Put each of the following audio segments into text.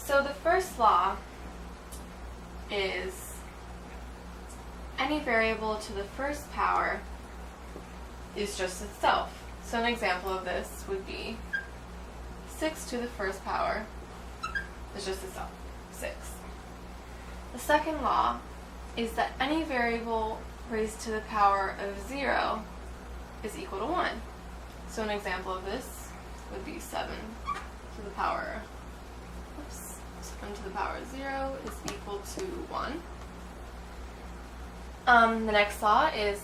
So the first law is any variable to the first power is just itself. So an example of this would be 6 to the first power is just itself, 6. The second law is that any variable raised to the power of 0 is equal to 1. So an example of this would be 7 to the power 7 to the power of 0 is equal to 1. The next law is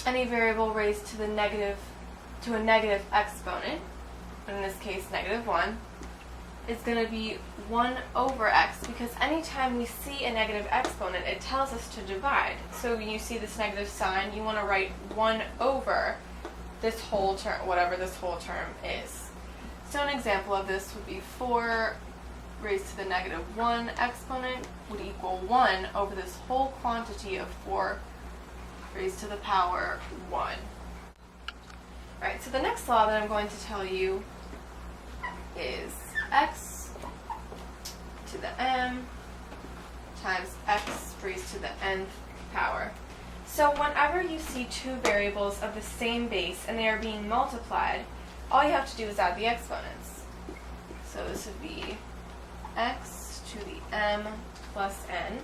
any variable raised to a negative exponent, in this case negative 1, is going to be 1 over x, because anytime we see a negative exponent, it tells us to divide. So when you see this negative sign, you want to write 1 over this whole term, whatever this whole term is. So an example of this would be 4 raised to the negative 1 exponent would equal 1 over this whole quantity of 4 raised to the power 1. Alright, so the next law that I'm going to tell you is x to the m times x raised to the nth power. So whenever you see two variables of the same base and they are being multiplied, all you have to do is add the exponents. So this would be x to the m plus n.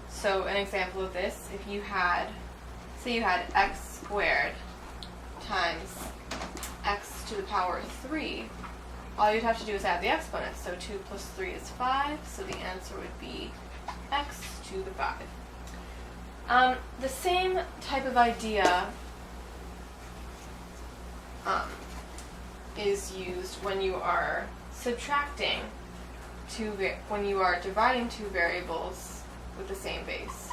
So an example of this, if you had, say you had x squared times x to the power 3, all you'd have to do is add the exponents. So 2 plus 3 is 5, so the answer would be x to the 5. The same type of idea is used when you are subtracting when you are dividing two variables with the same base.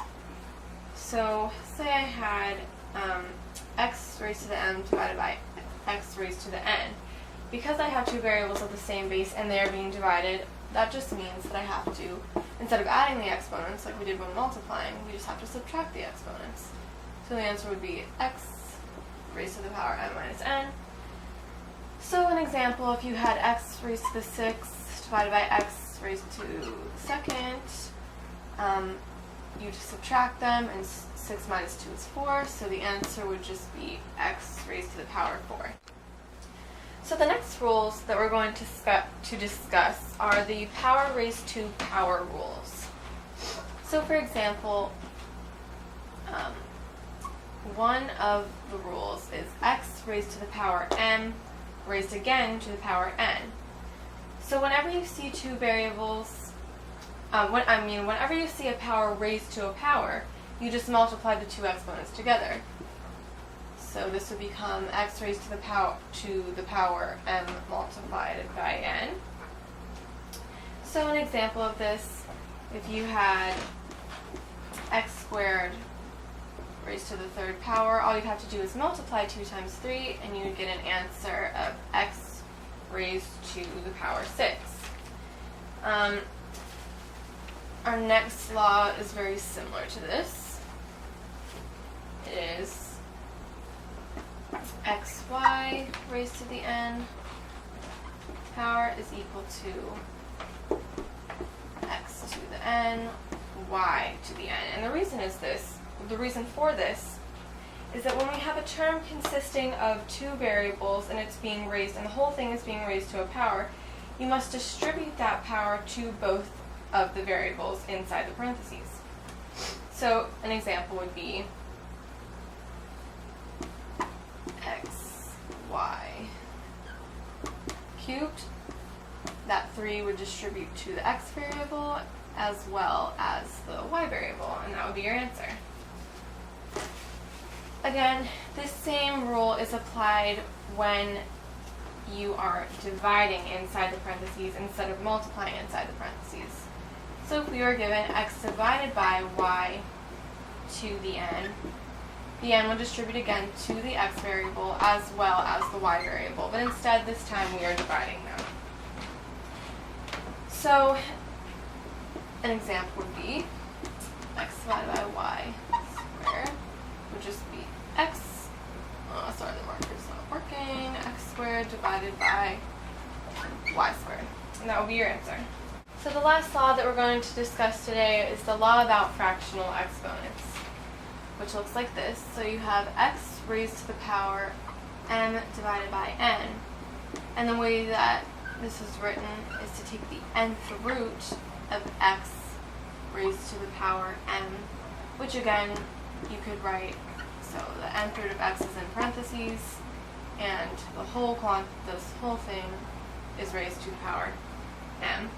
So say I had x raised to the m divided by x raised to the n. Because I have two variables of the same base and they are being divided, that just means that I have to, instead of adding the exponents like we did when multiplying, we just have to subtract the exponents. So the answer would be x raised to the power m minus n. So an example, if you had x raised to the 6 divided by x raised to the second, you just subtract them, and 6 minus 2 is 4, so the answer would just be x raised to the power 4. So the next rules that we're going to discuss are the power raised to power rules. So for example, one of the rules is x raised to the power m raised again to the power n. So whenever you see two variables, whenever you see a power raised to a power, you just multiply the two exponents together. So this would become x raised to the power m multiplied by n. So an example of this, if you had x squared raised to the third power, all you'd have to do is multiply 2 times 3, and you would get an answer of x raised to the power 6. Our next law is very similar to this. It is xy raised to the n power is equal to x to the n, y to the n. And the reason for this is that when we have a term consisting of two variables and it's being raised, and the whole thing is being raised to a power, you must distribute that power to both of the variables inside the parentheses. So an example would be xy cubed. That 3 would distribute to the x variable as well as the y variable, and that would be your answer. Again, this same rule is applied when you are dividing inside the parentheses instead of multiplying inside the parentheses. So if we were given x divided by y to the n would distribute again to the x variable as well as the y variable, but instead this time we are dividing them. So an example would be x divided by y squared would just be x, sorry, the marker's not working, x squared divided by y squared. And that would be your answer. So the last law that we're going to discuss today is the law about fractional exponents, which looks like this. So you have x raised to the power m divided by n. And the way that this is written is to take the nth root of x raised to the power m, which again you could write, so the nth root of x is in parentheses, and this whole thing is raised to the power m.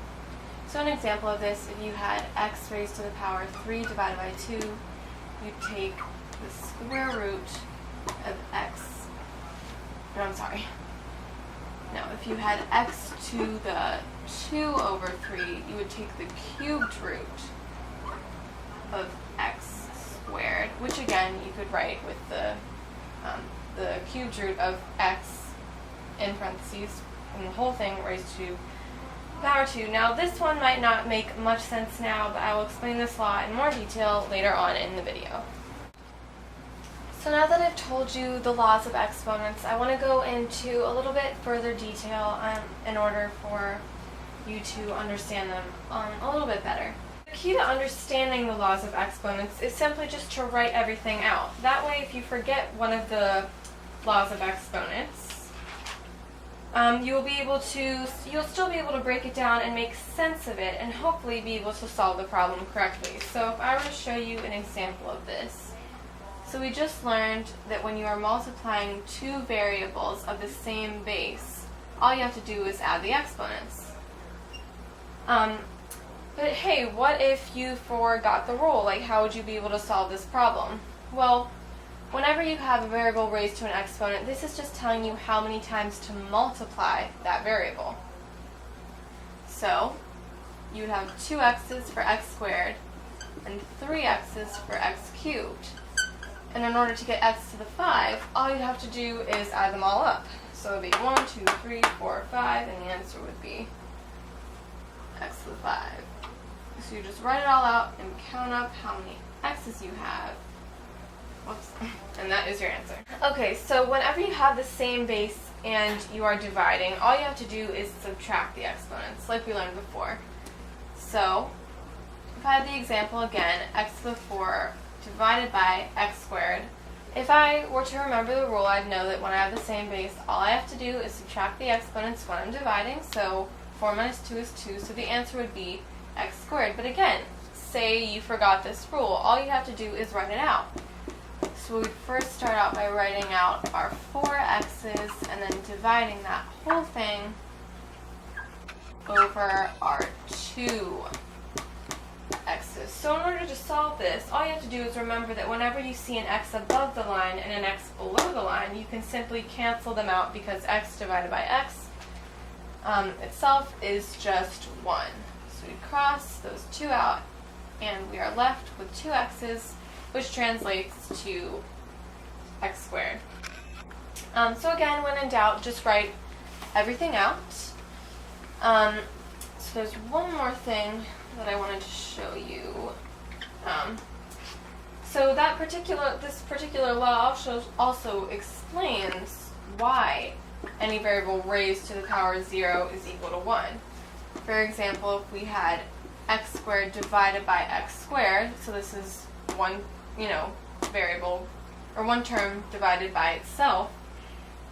So an example of this, if you had x raised to the power 3 divided by 2, you'd take the square root of x, if you had x to the 2 over 3, you would take the cubed root of x squared, which again you could write with the cubed root of x in parentheses, and the whole thing raised to power 2. Now this one might not make much sense now, but I will explain this law in more detail later on in the video. So now that I've told you the laws of exponents, I want to go into a little bit further detail in order for you to understand them a little bit better. The key to understanding the laws of exponents is simply just to write everything out. That way, if you forget one of the laws of exponents, you'll still be able to break it down and make sense of it, and hopefully be able to solve the problem correctly. So if I were to show you an example of this, so we just learned that when you are multiplying two variables of the same base, all you have to do is add the exponents. But hey, what if you forgot the rule? Like, how would you be able to solve this problem? Well, whenever you have a variable raised to an exponent, this is just telling you how many times to multiply that variable. So, you would have 2x's for x squared and 3x's for x cubed. And in order to get x to the 5, all you have to do is add them all up. So it would be 1, 2, 3, 4, 5, and the answer would be x to the 5. So you just write it all out and count up how many x's you have. Whoops. And that is your answer. Okay, so whenever you have the same base and you are dividing, all you have to do is subtract the exponents, like we learned before. So, if I had the example again, x to the 4 divided by x squared, if I were to remember the rule, I'd know that when I have the same base, all I have to do is subtract the exponents when I'm dividing. So 4 minus 2 is 2, so the answer would be x squared. But again, say you forgot this rule, all you have to do is write it out. So we'd first start out by writing out our 4x's and then dividing that whole thing over our 2x's. So in order to solve this, all you have to do is remember that whenever you see an x above the line and an x below the line, you can simply cancel them out because x divided by x itself is just 1. So we cross those 2 out, and we are left with 2x's, which translates to x squared. So again, when in doubt, just write everything out. So there's one more thing that I wanted to show you. So this particular law also explains why any variable raised to the power 0 is equal to 1. For example, if we had x squared divided by x squared, so this is one, variable, or one term divided by itself,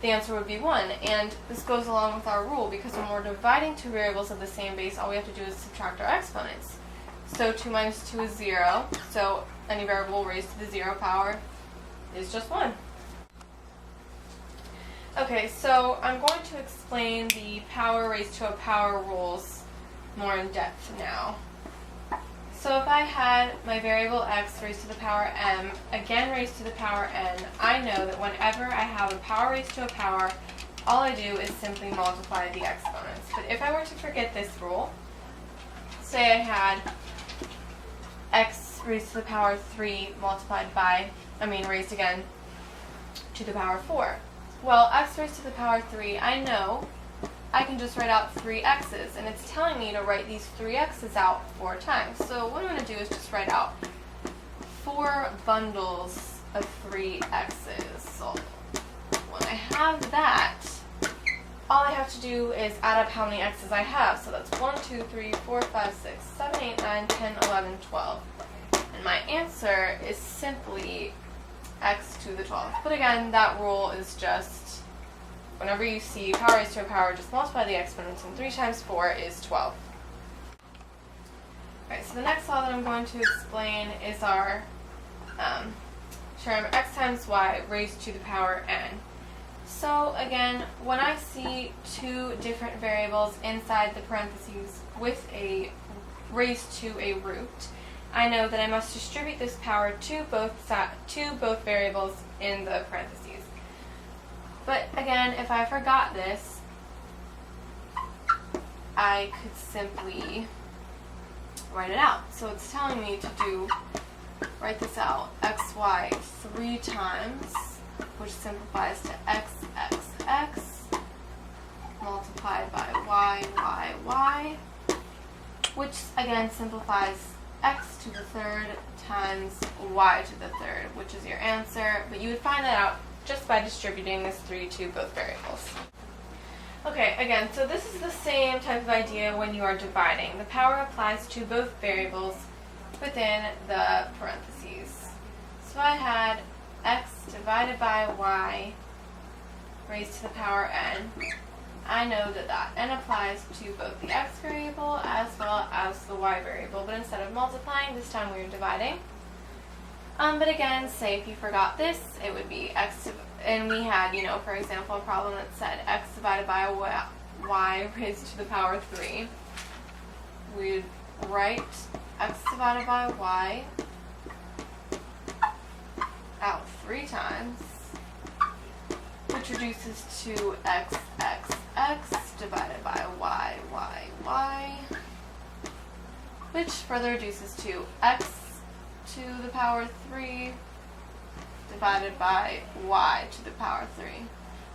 the answer would be 1. And this goes along with our rule, because when we're dividing two variables of the same base, all we have to do is subtract our exponents. So 2 minus 2 is 0, so any variable raised to the 0 power is just 1. Okay, so I'm going to explain the power raised to a power rules more in depth now. So if I had my variable x raised to the power m, again raised to the power n, I know that whenever I have a power raised to a power, all I do is simply multiply the exponents. But if I were to forget this rule, say I had x raised to the power 3 raised again to the power 4. Well, x raised to the power 3, I know I can just write out 3 x's, and it's telling me to write these 3 x's out 4 times. So what I'm going to do is just write out 4 bundles of 3 x's. So when I have that, all I have to do is add up how many x's I have. So that's 1, 2, 3, 4, 5, 6, 7, 8, 9, 10, 11, 12. And my answer is simply x to the 12th. But again, that rule is just whenever you see power raised to a power, just multiply the exponents, and 3 times 4 is 12. Alright, so the next law that I'm going to explain is our term x times y raised to the power n. So again, when I see two different variables inside the parentheses with a raised to a root, I know that I must distribute this power to both variables in the parentheses. But again, if I forgot this, I could simply write it out. So it's telling me to write this out, xy 3 times, which simplifies to x multiplied by y, which again simplifies x to the third times y to the third, which is your answer. But you would find that out just by distributing this 3 to both variables. Okay, again, so this is the same type of idea when you are dividing. The power applies to both variables within the parentheses. So I had x divided by y raised to the power n. I know that n applies to both the x variable as well as the y variable, but instead of multiplying, this time we are dividing. But again, say if you forgot this, it would be and we had, for example, a problem that said x divided by y raised to the power 3. We'd write x divided by y out 3 times, which reduces to x divided by y, which further reduces to x to the power 3 divided by y to the power 3.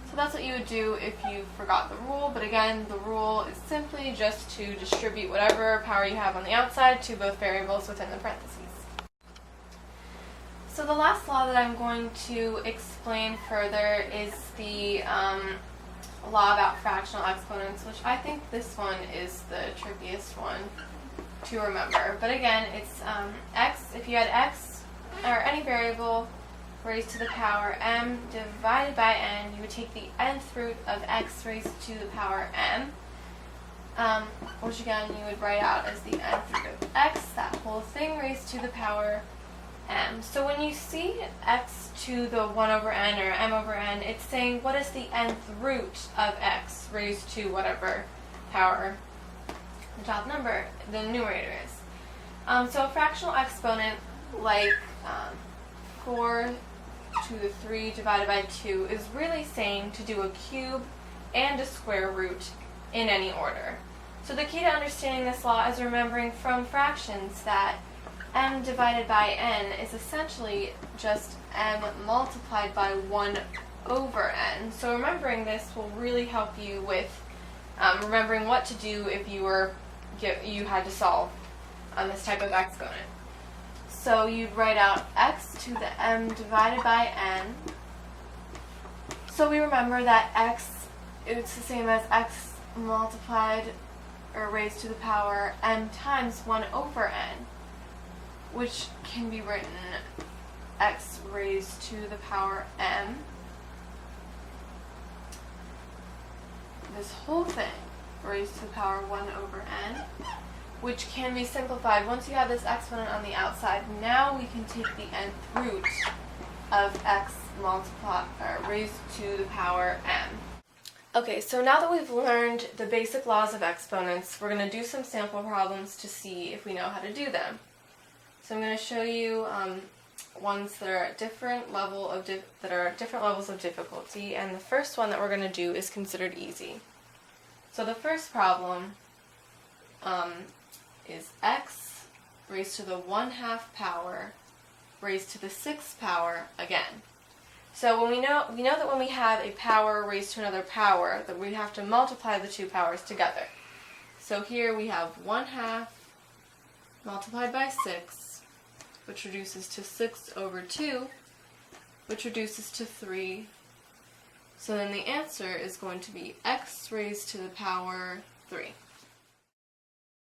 So that's what you would do if you forgot the rule, but again, the rule is simply just to distribute whatever power you have on the outside to both variables within the parentheses. So the last law that I'm going to explain further is the law about fractional exponents, which I think this one is the trickiest one to remember. But again, it's x, if you had x or any variable raised to the power m divided by n, you would take the nth root of x raised to the power m, which again you would write out as the nth root of x, that whole thing raised to the power m. So when you see x to the 1 over n or m over n, it's saying what is the nth root of x raised to whatever power the top number, the numerator is. So a fractional exponent like 4 to the 3 divided by 2 is really saying to do a cube and a square root in any order. So the key to understanding this law is remembering from fractions that m divided by n is essentially just m multiplied by 1 over n. So remembering this will really help you with remembering what to do if you had to solve this type of exponent. So you'd write out x to the m divided by n. So we remember that x, it's the same as x multiplied or raised to the power m times 1 over n, which can be written x raised to the power m. This whole thing raised to the power 1 over n, which can be simplified. Once you have this exponent on the outside, now we can take the nth root of x raised to the power m. Okay, so now that we've learned the basic laws of exponents, we're going to do some sample problems to see if we know how to do them. So I'm going to show you ones that are at different levels of difficulty, and the first one that we're going to do is considered easy. So the first problem is x raised to the 1/2 power raised to the 6th power again. So when we know that when we have a power raised to another power, that we have to multiply the two powers together. So here we have 1/2 multiplied by 6, which reduces to 6 over 2, which reduces to 3, So then the answer is going to be x raised to the power 3.